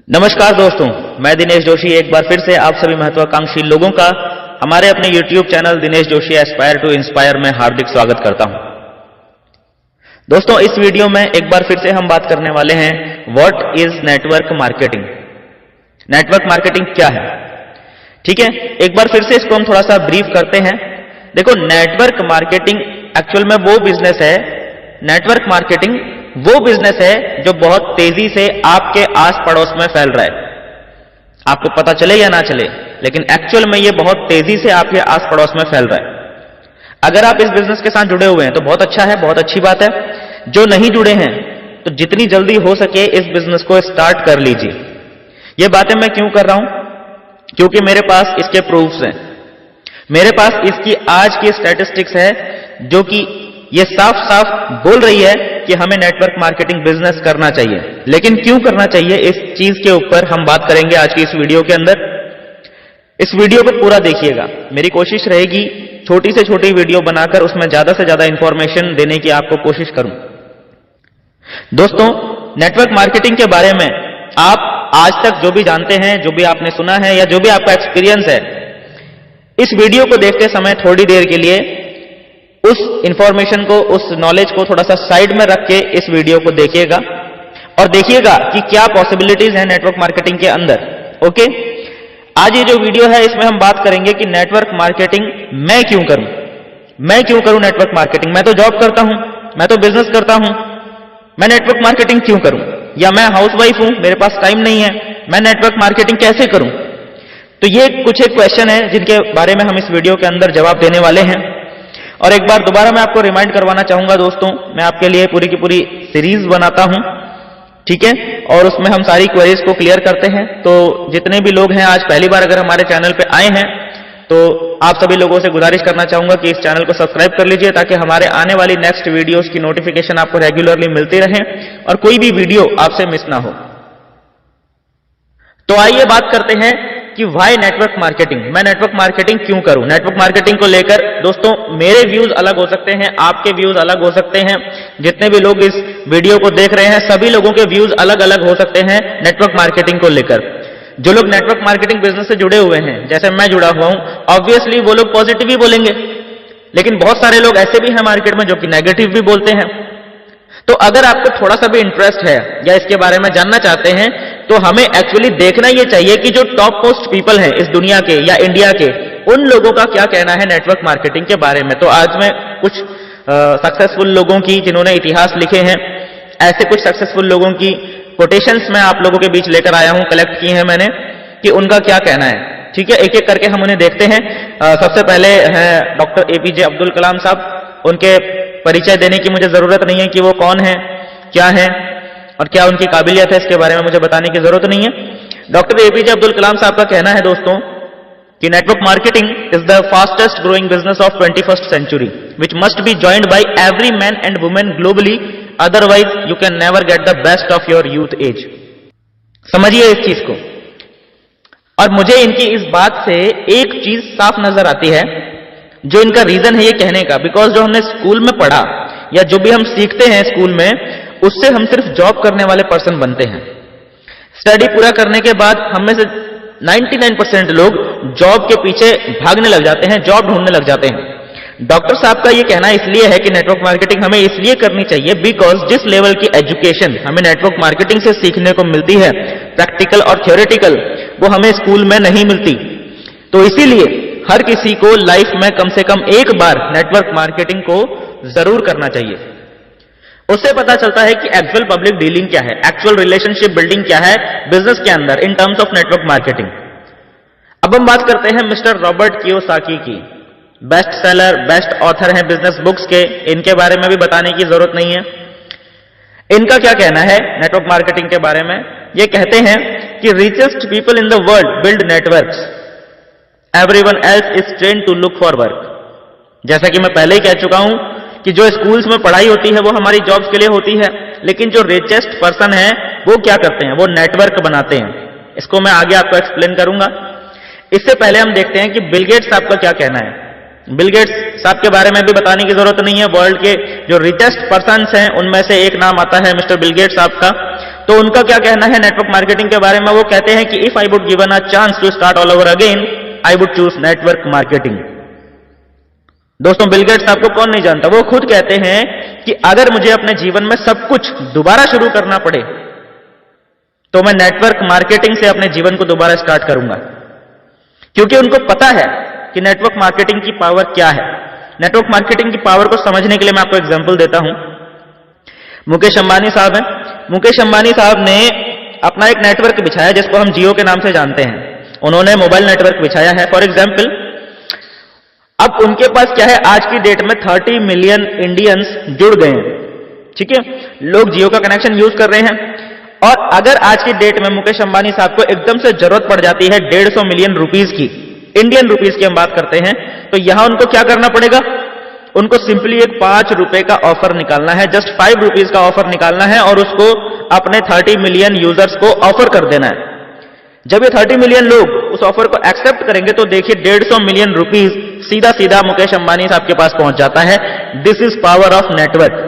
नमस्कार दोस्तों, मैं दिनेश जोशी एक बार फिर से आप सभी महत्वाकांक्षी लोगों का हमारे अपने YouTube channel Dinesh Joshi aspire to inspire में हार्दिक स्वागत करता हूं। दोस्तों, इस वीडियो में एक बार फिर से हम बात करने वाले हैं what is network marketing. Network marketing क्या है? ठीक है, एक बार फिर से इसको हम थोड़ा सा ब्रीफ करते हैं। देखो, नेटवर्क मार्केटिंग एक्चुअल में वो बिजनेस है, नेटवर्क मार्केटिंग वो बिजनेस है जो बहुत तेजी से आपके आस पड़ोस में फैल रहा है। आपको पता चले या ना चले, लेकिन एक्चुअल में ये बहुत तेजी से आपके आस पड़ोस में फैल रहा है। अगर आप इस बिजनेस के साथ जुड़े हुए हैं तो बहुत अच्छा है, बहुत अच्छी बात है। जो नहीं जुड़े हैं तो जितनी जल्दी हो सके इस बिजनेस को स्टार्ट कर लीजिए। ये बातें मैं क्यों कर रहा हूं? क्योंकि मेरे पास इसके प्रूफ्स हैं। मेरे पास इसकी आज की स्टैटिस्टिक्स है जो कि ये साफ साफ बोल रही है कि हमें नेटवर्क मार्केटिंग बिजनेस करना चाहिए। लेकिन क्यों करना चाहिए, इस चीज के ऊपर हम बात करेंगे आज की इस वीडियो के अंदर। इस वीडियो को पूरा देखिएगा। मेरी कोशिश रहेगी छोटी से छोटी वीडियो बनाकर उसमें ज्यादा से ज्यादा इंफॉर्मेशन देने की आपको कोशिश करूं। दोस्तों, नेटवर्क मार्केटिंग के बारे में आप आज तक जो भी जानते हैं, जो भी आपने सुना है या जो भी आपका एक्सपीरियंस है, इस वीडियो को देखते समय थोड़ी देर के लिए उस इंफॉर्मेशन को, उस नॉलेज को थोड़ा सा साइड में रख के इस वीडियो को देखिएगा और देखिएगा कि क्या पॉसिबिलिटीज हैं नेटवर्क मार्केटिंग के अंदर। ओके, आज ये जो वीडियो है इसमें हम बात करेंगे कि नेटवर्क मार्केटिंग मैं क्यों करूं। मैं क्यों करूं नेटवर्क मार्केटिंग? मैं तो जॉब करता हूं, मैं तो बिजनेस करता हूं, मैं नेटवर्क मार्केटिंग क्यों करूं? या मैं हाउसवाइफ हूं, मेरे पास टाइम नहीं है, मैं नेटवर्क मार्केटिंग कैसे करूं? तो ये कुछ एक क्वेश्चन है जिनके बारे में हम इस वीडियो के अंदर जवाब देने वाले हैं। और एक बार दोबारा मैं आपको रिमाइंड करवाना चाहूंगा दोस्तों, मैं आपके लिए पूरी की पूरी सीरीज बनाता हूं, ठीक है, और उसमें हम सारी क्वेरीज को क्लियर करते हैं। तो जितने भी लोग हैं आज पहली बार अगर हमारे चैनल पे आए हैं तो आप सभी लोगों से गुजारिश करना चाहूंगा कि इस चैनल को सब्सक्राइब कर लीजिए ताकि हमारे आने वाली नेक्स्ट वीडियोस की नोटिफिकेशन आपको रेगुलरली मिलती रहे और कोई भी वीडियो आपसे मिस ना हो। तो आइए बात करते हैं कि व्हाई नेटवर्क मार्केटिंग। मैं नेटवर्क मार्केटिंग क्यों करूं? नेटवर्क मार्केटिंग को लेकर दोस्तों मेरे व्यूज अलग हो सकते हैं, आपके व्यूज अलग हो सकते हैं। जितने भी लोग इस वीडियो को देख रहे हैं सभी लोगों के व्यूज अलग अलग हो सकते हैं नेटवर्क मार्केटिंग को लेकर। जो लोग नेटवर्क मार्केटिंग बिजनेस से जुड़े हुए हैं, जैसे मैं जुड़ा हुआ हूं, ऑब्वियसली वो लोग पॉजिटिव ही बोलेंगे, लेकिन बहुत सारे लोग ऐसे भी हैं मार्केट में जो कि नेगेटिव भी बोलते हैं। तो अगर आपको थोड़ा सा भी इंटरेस्ट है या इसके बारे में जानना चाहते हैं तो हमें एक्चुअली देखना यह चाहिए कि जो टॉप मोस्ट पीपल हैं इस दुनिया के या इंडिया के, उन लोगों का क्या कहना है नेटवर्क मार्केटिंग के बारे में। तो आज मैं कुछ सक्सेसफुल लोगों की, जिन्होंने इतिहास लिखे हैं, ऐसे कुछ सक्सेसफुल लोगों की कोटेशंस मैं आप लोगों के बीच लेकर आया हूं, कलेक्ट की है मैंने, कि उनका क्या कहना है। ठीक है, एक एक करके हम उन्हें देखते हैं। सबसे पहले हैं डॉक्टर एपीजे अब्दुल कलाम साहब। उनके परिचय देने की मुझे जरूरत नहीं है कि वो कौन है, क्या है और क्या उनकी काबिलियत है, इसके बारे में मुझे बताने की जरूरत नहीं है। डॉक्टर एपीजे अब्दुल कलाम साहब का कहना है दोस्तों कि network marketing is the fastest growing business of 21st century which must be joined by every man and women globally, otherwise you can never get the best of your youth age. समझिए इस चीज को। और मुझे इनकी इस बात से एक चीज साफ नजर आती है, जो इनका रीजन है ये कहने का, बिकॉज जो हमने स्कूल में पढ़ा या जो भी हम सीखते हैं स्कूल में, उससे हम सिर्फ जॉब करने वाले पर्सन बनते हैं। स्टडी पूरा करने के बाद हम में से 99% लोग जॉब के पीछे भागने लग जाते हैं, जॉब ढूंढने लग जाते हैं। डॉक्टर साहब का ये कहना इसलिए है कि नेटवर्क मार्केटिंग हमें इसलिए करनी चाहिए बिकॉज जिस लेवल की एजुकेशन हमें नेटवर्क मार्केटिंग से सीखने को मिलती है, प्रैक्टिकल और थ्योरेटिकल, वो हमें स्कूल में नहीं मिलती। तो इसीलिए हर किसी को लाइफ में कम से कम एक बार नेटवर्क मार्केटिंग को जरूर करना चाहिए। उससे पता चलता है कि एक्चुअल पब्लिक डीलिंग क्या है, एक्चुअल रिलेशनशिप बिल्डिंग क्या है बिजनेस के अंदर in terms of network marketing. अब हम बात करते हैं मिस्टर रॉबर्ट कियोसाकी की। बेस्ट सेलर, बेस्ट ऑथर हैं बिजनेस बुक्स के, इनके बारे में भी बताने की जरूरत नहीं है। इनका क्या कहना है नेटवर्क मार्केटिंग के बारे में? ये कहते हैं कि richest people in the world build networks, everyone else is trained to look for work. जैसा कि मैं पहले ही कह चुका हूं कि जो स्कूल्स में पढ़ाई होती है वो हमारी जॉब्स के लिए होती है, लेकिन जो रिचेस्ट पर्सन है वो क्या करते हैं, वो नेटवर्क बनाते हैं। इसको मैं आगे आपको एक्सप्लेन करूंगा। इससे पहले हम देखते हैं कि बिल गेट्स साहब का क्या कहना है। बिल गेट्स साहब के बारे में भी बताने की जरूरत नहीं है। वर्ल्ड के जो रिचेस्ट पर्सन्स हैं उनमें से एक नाम आता है मिस्टर बिल गेट्स साहब का। तो उनका क्या कहना है नेटवर्क मार्केटिंग के बारे में? वो कहते हैं कि if I would given a chance to start all over again I would choose network marketing. दोस्तों बिल गेट्स आपको कौन नहीं जानता, वो खुद कहते हैं कि अगर मुझे अपने जीवन में सब कुछ दोबारा शुरू करना पड़े तो मैं नेटवर्क मार्केटिंग से अपने जीवन को दोबारा स्टार्ट करूंगा, क्योंकि उनको पता है कि नेटवर्क मार्केटिंग की पावर क्या है। नेटवर्क मार्केटिंग की पावर को समझने के लिए मैं आपको एग्जांपल देता हूं। मुकेश अंबानी साहब हैं। मुकेश अंबानी साहब ने अपना एक नेटवर्क बिछाया जिसको हम जियो के नाम से जानते हैं। उन्होंने मोबाइल नेटवर्क बिछाया है। फॉर एग्जांपल अब उनके पास क्या है, आज की डेट में 30 मिलियन इंडियंस जुड़ गए हैं, ठीक है, लोग जियो का कनेक्शन यूज कर रहे हैं। और अगर आज की डेट में मुकेश अंबानी साहब को एकदम से जरूरत पड़ जाती है 150 मिलियन रुपीस की, इंडियन रुपीस की हम बात करते हैं, तो यहां उनको क्या करना पड़ेगा? उनको सिंपली एक 5 रुपए का ऑफर निकालना है, जस्ट 5 रुपीज का ऑफर निकालना है और उसको अपने 30 मिलियन यूजर्स को ऑफर कर देना है। जब ये 30 मिलियन लोग उस ऑफर को एक्सेप्ट करेंगे तो देखिए 150 मिलियन रुपीस सीधा सीधा मुकेश अंबानी साहब के पास पहुंच जाता है। This is power of network.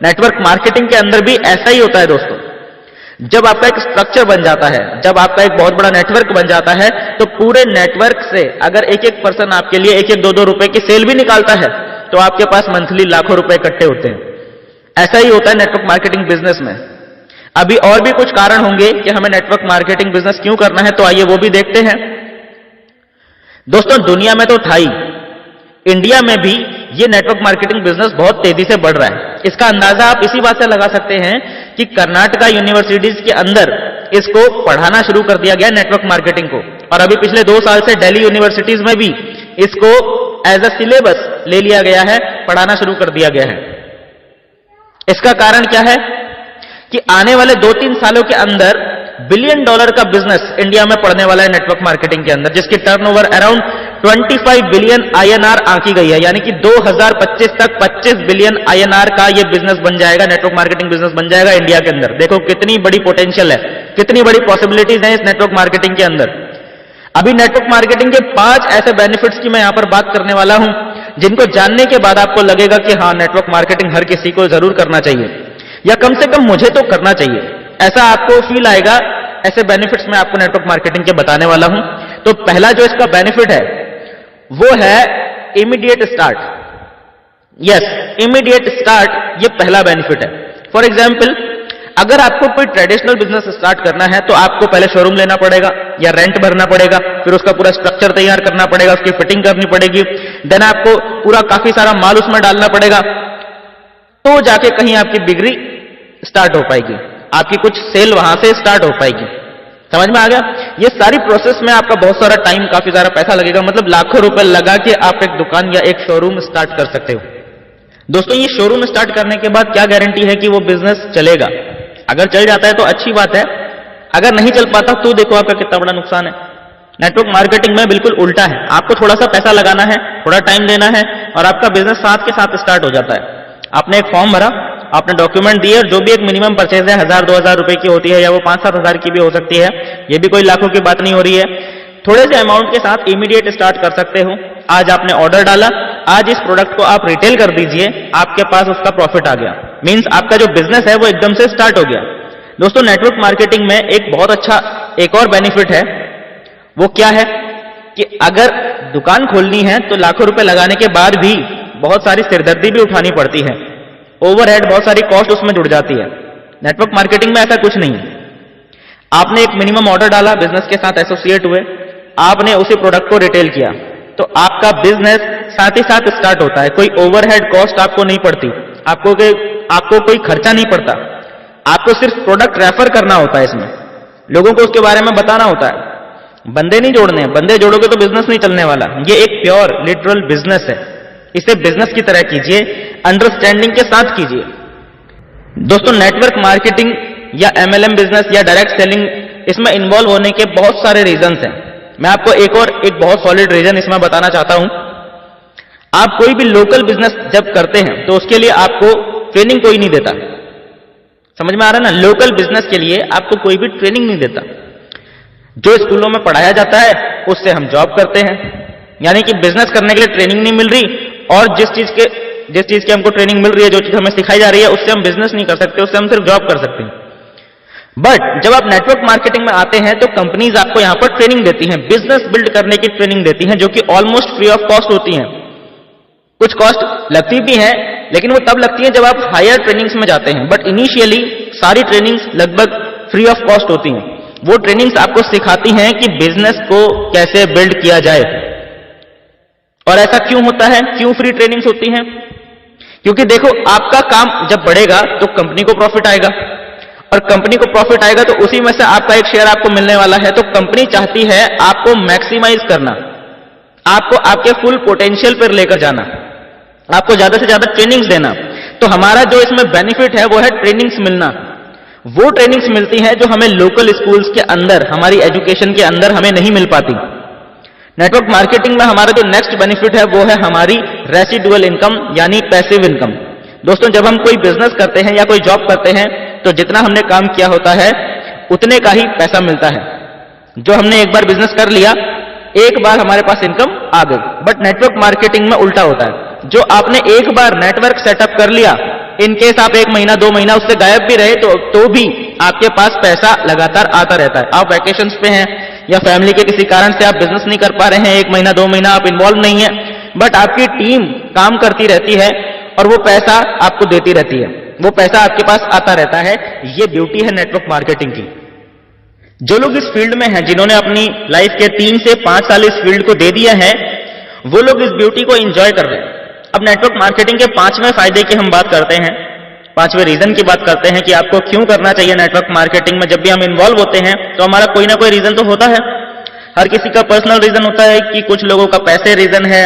Network marketing के अंदर भी ऐसा ही होता है दोस्तों। जब आपका एक स्ट्रक्चर बन जाता है, जब आपका एक बहुत बड़ा नेटवर्क बन जाता है, तो पूरे नेटवर्क से अगर एक एक पर्सन आपके लिए 1-1, 2-2 रुपए की सेल भी निकालता है तो आपके पास मंथली लाखों रुपए इकट्ठे होते हैं। ऐसा ही होता है नेटवर्क मार्केटिंग बिजनेस में। अभी और भी कुछ कारण होंगे कि हमें नेटवर्क मार्केटिंग बिजनेस क्यों करना है, तो आइए वो भी देखते हैं। दोस्तों दुनिया में तो था ही, इंडिया में भी ये नेटवर्क मार्केटिंग बिजनेस बहुत तेजी से बढ़ रहा है। इसका अंदाजा आप इसी बात से लगा सकते हैं कि कर्नाटका यूनिवर्सिटीज के अंदर इसको पढ़ाना शुरू कर दिया गया नेटवर्क मार्केटिंग को, और अभी पिछले 2 साल से दिल्ली यूनिवर्सिटीज में भी इसको एज अ सिलेबस ले लिया गया है, पढ़ाना शुरू कर दिया गया है। इसका कारण क्या है कि आने वाले 2-3 सालों के अंदर $1 बिलियन का बिजनेस इंडिया में पड़ने वाला है नेटवर्क मार्केटिंग के अंदर, जिसकी टर्नओवर अराउंड 25 बिलियन INR आंकी गई है। यानी कि 2025 तक 25 बिलियन INR का यह बिजनेस बन जाएगा, नेटवर्क मार्केटिंग बिजनेस बन जाएगा इंडिया के अंदर। देखो कितनी बड़ी पोटेंशियल है, कितनी बड़ी पॉसिबिलिटीज हैं इस नेटवर्क मार्केटिंग के अंदर। अभी नेटवर्क मार्केटिंग के 5 ऐसे बेनिफिट्स की मैं यहां पर बात करने वाला हूं, जिनको जानने के बाद आपको लगेगा कि हां नेटवर्क मार्केटिंग हर किसी को जरूर करना चाहिए, या कम से कम मुझे तो करना चाहिए, ऐसा आपको फील आएगा। ऐसे बेनिफिट्स मैं आपको नेटवर्क मार्केटिंग के बताने वाला हूं। तो पहला जो इसका बेनिफिट है वो है immediate start. Yes, immediate start, ये पहला बेनिफिट है। फॉर एग्जाम्पल अगर आपको कोई ट्रेडिशनल बिजनेस स्टार्ट करना है तो आपको पहले शोरूम लेना पड़ेगा या रेंट भरना पड़ेगा, फिर उसका पूरा स्ट्रक्चर तैयार करना पड़ेगा, उसकी फिटिंग करनी पड़ेगी, देन आपको पूरा काफी सारा माल उसमें डालना पड़ेगा, तो जाके कहीं आपकी बिक्री स्टार्ट हो पाएगी, आपकी कुछ सेल वहां से स्टार्ट हो पाएगी। समझ में आ गया? ये सारी प्रोसेस में आपका बहुत सारा टाइम, काफी सारा पैसा लगेगा, मतलब लाखों रुपए लगा के आप एक दुकान या एक शोरूम स्टार्ट कर सकते हो। दोस्तों ये शोरूम स्टार्ट करने के बाद क्या गारंटी है कि वो बिजनेस चलेगा? अगर चल जाता है तो अच्छी बात है, अगर नहीं चल पाता तो देखो आपका कितना बड़ा नुकसान है। नेटवर्क मार्केटिंग में बिल्कुल उल्टा है, आपको थोड़ा सा पैसा लगाना है, थोड़ा टाइम देना है और आपका बिजनेस साथ के साथ स्टार्ट हो जाता है। आपने एक फॉर्म भरा, आपने डॉक्यूमेंट दिए, और जो भी एक मिनिमम परचेज है 1000-2000 रुपए की होती है, या वो 5-7 हजार की भी हो सकती है, ये भी कोई लाखों की बात नहीं हो रही है, थोड़े से अमाउंट के साथ इमीडिएट स्टार्ट कर सकते हो। आज आपने ऑर्डर डाला, आज इस प्रोडक्ट को आप रिटेल कर दीजिए, आपके पास उसका प्रॉफिट आ गया, मींस आपका जो बिजनेस है वो एकदम से स्टार्ट हो गया। दोस्तों नेटवर्क मार्केटिंग में एक बहुत अच्छा एक और बेनिफिट है, वो क्या है कि अगर दुकान खोलनी है तो लाखों रुपए लगाने के बाद भी बहुत सारी सिरदर्दी भी उठानी पड़ती है, ओवरहेड, बहुत सारी कॉस्ट उसमें जुड़ जाती है। नेटवर्क मार्केटिंग में ऐसा कुछ नहीं है। आपने एक मिनिमम ऑर्डर डाला, बिजनेस के साथ एसोसिएट हुए, आपने उसी प्रोडक्ट को रिटेल किया, तो आपका बिजनेस साथ ही साथ स्टार्ट होता है। कोई ओवरहेड कॉस्ट आपको नहीं पड़ती, आपको कोई खर्चा नहीं पड़ता, आपको सिर्फ प्रोडक्ट रेफर करना होता है, इसमें लोगों को उसके बारे में बताना होता है, बंदे नहीं जोड़ने हैं, बंदे जोड़ोगे तो बिजनेस नहीं चलने वाला। ये एक प्योर लिटरल बिजनेस है, इसे बिजनेस की तरह कीजिए, अंडरस्टैंडिंग के साथ कीजिए। दोस्तों नेटवर्क मार्केटिंग या MLM बिजनेस या डायरेक्ट सेलिंग, इसमें इन्वॉल्व होने के बहुत सारे रीजंस हैं। मैं आपको एक बहुत सॉलिड रीजन इसमें बताना चाहता हूं। आप कोई भी लोकल बिजनेस जब करते हैं तो उसके लिए आपको ट्रेनिंग कोई नहीं देता, समझ में आ रहा है ना? लोकल बिजनेस के लिए आपको कोई भी ट्रेनिंग नहीं देता, जो स्कूलों में पढ़ाया जाता है उससे हम जॉब करते हैं। यानी कि बिजनेस करने के लिए ट्रेनिंग नहीं मिल रही, और जिस चीज की हमको ट्रेनिंग मिल रही है, जो चीज हमें सिखाई जा रही है, उससे हम बिजनेस नहीं कर सकते, उससे हम सिर्फ जॉब कर सकते हैं। बट जब आप नेटवर्क मार्केटिंग में आते हैं तो कंपनीज आपको यहां पर ट्रेनिंग देती हैं, बिजनेस बिल्ड करने की ट्रेनिंग देती हैं, जो कि ऑलमोस्ट फ्री ऑफ कॉस्ट होती हैं। कुछ कॉस्ट लगती भी है, लेकिन वो तब लगती है जब आप हायर ट्रेनिंग्स में जाते हैं, बट इनिशियली सारी ट्रेनिंग्स लगभग फ्री ऑफ कॉस्ट होती हैं। वो ट्रेनिंग्स आपको सिखाती हैं कि बिजनेस को कैसे बिल्ड किया जाए। और ऐसा क्यों होता है, क्यों फ्री ट्रेनिंग्स होती हैं? क्योंकि देखो, आपका काम जब बढ़ेगा तो कंपनी को प्रॉफिट आएगा, और कंपनी को प्रॉफिट आएगा तो उसी में से आपका एक शेयर आपको मिलने वाला है। तो कंपनी चाहती है आपको मैक्सिमाइज करना, आपको आपके फुल पोटेंशियल पर लेकर जाना, आपको ज्यादा से ज्यादा ट्रेनिंग्स देना। तो हमारा जो इसमें बेनिफिट है वो है ट्रेनिंग्स मिलना। वो ट्रेनिंग्स मिलती है जो हमें लोकल स्कूल्स के अंदर, हमारी एजुकेशन के अंदर हमें नहीं मिल पाती। नेटवर्क मार्केटिंग में हमारा जो नेक्स्ट बेनिफिट है वो है हमारी रेसिडुअल इनकम, यानी पैसिव इनकम। दोस्तों, जब हम कोई बिजनेस करते हैं या कोई जॉब करते हैं तो जितना हमने काम किया होता है उतने का ही पैसा मिलता है। जो हमने एक बार बिजनेस कर लिया, एक बार हमारे पास इनकम आ गई। बट नेटवर्क मार्केटिंग में उल्टा होता है। जो आपने एक बार नेटवर्क सेटअप कर लिया, इनकेस आप 1 महीना 2 महीना उससे गायब भी रहे तो भी आपके पास पैसा लगातार आता रहता है। आप वैकेशंस पे हैं या फैमिली के किसी कारण से आप बिजनेस नहीं कर पा रहे हैं, 1 महीना 2 महीना आप इन्वॉल्व नहीं है, बट आपकी टीम काम करती रहती है और वो पैसा आपको देती रहती है, वो पैसा आपके पास आता रहता है। ये ब्यूटी है नेटवर्क मार्केटिंग की। जो लोग इस फील्ड में हैं, जिन्होंने अपनी लाइफ के 3 से 5 साल इस फील्ड को दे दिया है, वो लोग इस ब्यूटी को एंजॉय कर रहे हैं। अब नेटवर्क मार्केटिंग के 5वें फायदे की हम बात करते हैं, 5वें रीजन की बात करते हैं कि आपको क्यों करना चाहिए नेटवर्क मार्केटिंग में। जब भी हम इन्वॉल्व होते हैं तो हमारा कोई ना कोई रीजन तो होता है। हर किसी का पर्सनल रीजन होता है कि कुछ लोगों का पैसे रीजन है,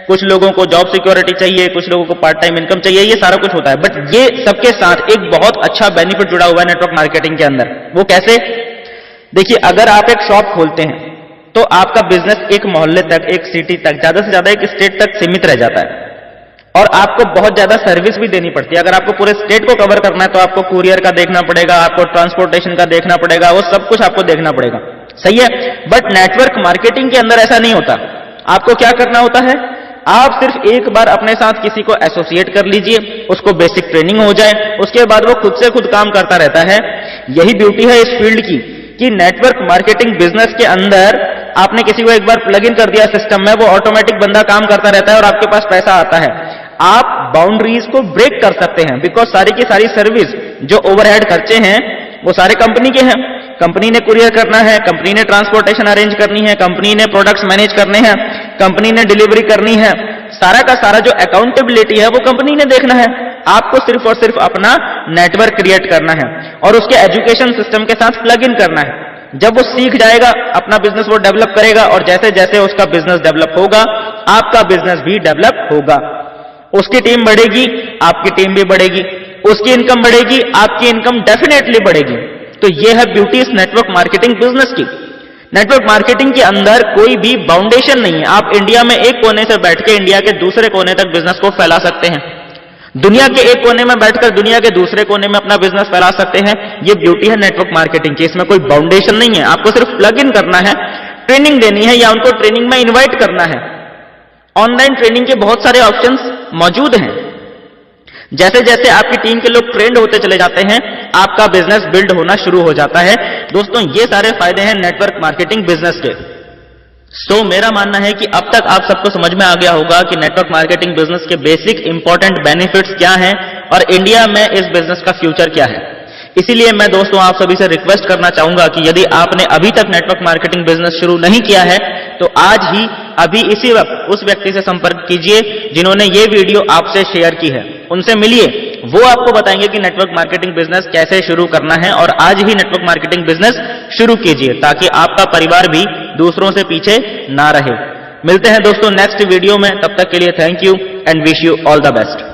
कुछ लोगों को जॉब सिक्योरिटी चाहिए, कुछ लोगों को पार्ट टाइम इनकम चाहिए, ये सारा कुछ होता है। बट ये सबके साथ एक बहुत अच्छा बेनिफिट जुड़ा हुआ है नेटवर्क मार्केटिंग के अंदर। वो कैसे? देखिए, अगर आप एक शॉप खोलते हैं तो आपका बिजनेस एक मोहल्ले तक, एक सिटी तक, ज्यादा से ज्यादा एक स्टेट तक सीमित रह जाता है, और आपको बहुत ज्यादा सर्विस भी देनी पड़ती है। अगर आपको पूरे स्टेट को कवर करना है तो आपको कुरियर का देखना पड़ेगा, आपको ट्रांसपोर्टेशन का देखना पड़ेगा, वो सब कुछ आपको देखना पड़ेगा। सही है? बट नेटवर्क मार्केटिंग के अंदर ऐसा नहीं होता। आपको क्या करना होता है? आप सिर्फ एक बार अपने साथ किसी को एसोसिएट कर लीजिए, उसको बेसिक ट्रेनिंग हो जाए, उसके बाद वो खुद से खुद काम करता रहता है। यही ब्यूटी है इस फील्ड की कि नेटवर्क मार्केटिंग बिजनेस के अंदर आपने किसी को एक बार प्लग इन कर दिया सिस्टम में, वो ऑटोमेटिक बंदा काम करता रहता है और आपके पास पैसा आता है। आप बाउंड्रीज को ब्रेक कर सकते हैं, बिकॉज सारी की सारी सर्विस, जो ओवरहेड खर्चे हैं, वो सारे कंपनी के हैं। कंपनी ने कुरियर करना है, कंपनी ने ट्रांसपोर्टेशन अरेंज करनी है, कंपनी ने प्रोडक्ट्स मैनेज करने हैं, कंपनी ने डिलीवरी करनी है। सारा का सारा जो अकाउंटेबिलिटी है वो कंपनी ने देखना है। आपको सिर्फ और सिर्फ अपना नेटवर्क क्रिएट करना है और उसके एजुकेशन सिस्टम के साथ प्लग इन करना है। जब वो सीख जाएगा, अपना बिजनेस वो डेवलप करेगा, और जैसे जैसे उसका बिजनेस डेवलप होगा, आपका बिजनेस भी डेवलप होगा। उसकी टीम बढ़ेगी, आपकी टीम भी बढ़ेगी, उसकी इनकम बढ़ेगी, आपकी इनकम डेफिनेटली बढ़ेगी। तो ये है ब्यूटी इस नेटवर्क मार्केटिंग बिजनेस की। नेटवर्क मार्केटिंग के अंदर कोई भी बाउंडेशन नहीं है। आप इंडिया में एक कोने से बैठ के इंडिया के दूसरे कोने तक बिजनेस को फैला सकते हैं, दुनिया के एक कोने में बैठकर दुनिया के दूसरे कोने में अपना बिजनेस फैला सकते हैं। ये ब्यूटी है नेटवर्क मार्केटिंग की। इसमें कोई बाउंडेशन नहीं है। आपको सिर्फ प्लग इन करना है, ट्रेनिंग देनी है या उनको ट्रेनिंग में इन्वाइट करना है। ऑनलाइन ट्रेनिंग के बहुत सारे ऑप्शंस मौजूद हैं। जैसे जैसे आपकी टीम के लोग ट्रेंड होते चले जाते हैं, आपका बिजनेस बिल्ड होना शुरू हो जाता है। दोस्तों, ये सारे फायदे हैं नेटवर्क मार्केटिंग बिजनेस के। मेरा मानना है कि अब तक आप सबको समझ में आ गया होगा कि नेटवर्क मार्केटिंग बिजनेस के बेसिक इंपॉर्टेंट बेनिफिट्स क्या हैं और इंडिया में इस बिजनेस का फ्यूचर क्या है। इसीलिए मैं दोस्तों आप सभी से रिक्वेस्ट करना चाहूंगा कि यदि आपने अभी तक नेटवर्क मार्केटिंग बिजनेस शुरू नहीं किया है तो आज ही अभी इसी वक्त उस व्यक्ति से संपर्क कीजिए जिन्होंने ये वीडियो आपसे शेयर की है। उनसे मिलिए, वो आपको बताएंगे कि नेटवर्क मार्केटिंग बिजनेस कैसे शुरू करना है, और आज ही नेटवर्क मार्केटिंग बिजनेस शुरू कीजिए ताकि आपका परिवार भी दूसरों से पीछे ना रहे। मिलते हैं दोस्तों नेक्स्ट वीडियो में, तब तक के लिए thank you and wish you all the best.